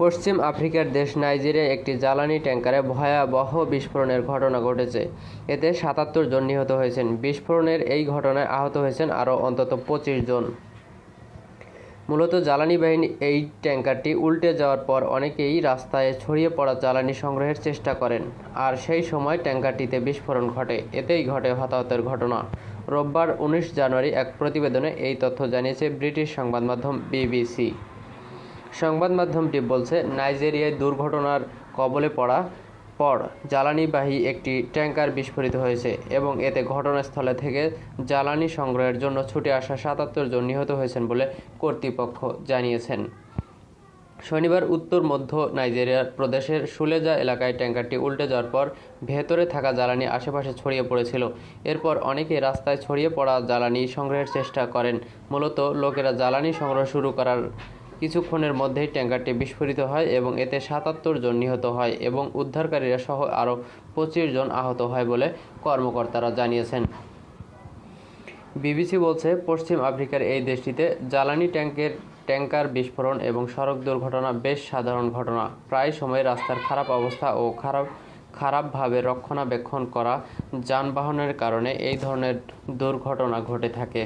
পশ্চিম আফ্রিকার দেশ নাইজেরিয়ায় একটি জ্বালানি ট্যাঙ্কারে ভয়াবহ বিস্ফোরণের ঘটনা ঘটেছে। এতে ৭৭ জন নিহত হয়েছেন। বিস্ফোরণের এই ঘটনায় আহত হয়েছেন আরও অন্তত ২৫ জন। মূলত জ্বালানিবাহী এই ট্যাঙ্কারটি উল্টে যাওয়ার পর অনেকেই রাস্তায় ছড়িয়ে পড়া জ্বালানি সংগ্রহের চেষ্টা করেন, আর সেই সময় ট্যাঙ্কারটিতে বিস্ফোরণ ঘটে। এতেই ঘটে হতাহতের ঘটনা। রোববার ১৯ জানুয়ারি এক প্রতিবেদনে এই তথ্য জানিয়েছে ব্রিটিশ সংবাদ মাধ্যম বিবিসি। সংবাদ মাধ্যমটি বলছে, নাইজেরিয়ায় দুর্ঘটনার কবলে পড়ার পর জ্বালানিবাহী একটি ট্যাঙ্কার বিস্ফোরিত হয়েছে এবং এতে ঘটনাস্থলে থেকে জ্বালানি সংগ্রহের জন্য ছুটে আসা ৭৭ জন নিহত হয়েছেন বলে কর্তৃপক্ষ জানিয়েছেন। শনিবার উত্তর মধ্য নাইজেরিয়ার প্রদেশের সুলেজা এলাকায় ট্যাঙ্কারটি উল্টে যাওয়ার পর ভেতরে থাকা জ্বালানি আশেপাশে ছড়িয়ে পড়েছিল। এরপর অনেকেই রাস্তায় ছড়িয়ে পড়া জ্বালানি সংগ্রহের চেষ্টা করেন। মূলত লোকেরা জ্বালানি সংগ্রহ শুরু করার কিছুক্ষণের মধ্যেই ট্যাঙ্কারটি বিস্ফোরিত হয় এবং এতে ৭৭ জন নিহত হয় এবং উদ্ধারকারীরা সহ আরও ২৫ জন আহত হয় বলে কর্মকর্তারা জানিয়েছেন। বিবিসি বলছে, পশ্চিম আফ্রিকার এই দেশটিতে জ্বালানি ট্যাঙ্কার বিস্ফোরণ এবং সড়ক দুর্ঘটনা বেশ সাধারণ ঘটনা। প্রায় সময় রাস্তার খারাপ অবস্থা ও খারাপভাবে রক্ষণাবেক্ষণ করা যানবাহনের কারণে এই ধরনের দুর্ঘটনা ঘটে থাকে।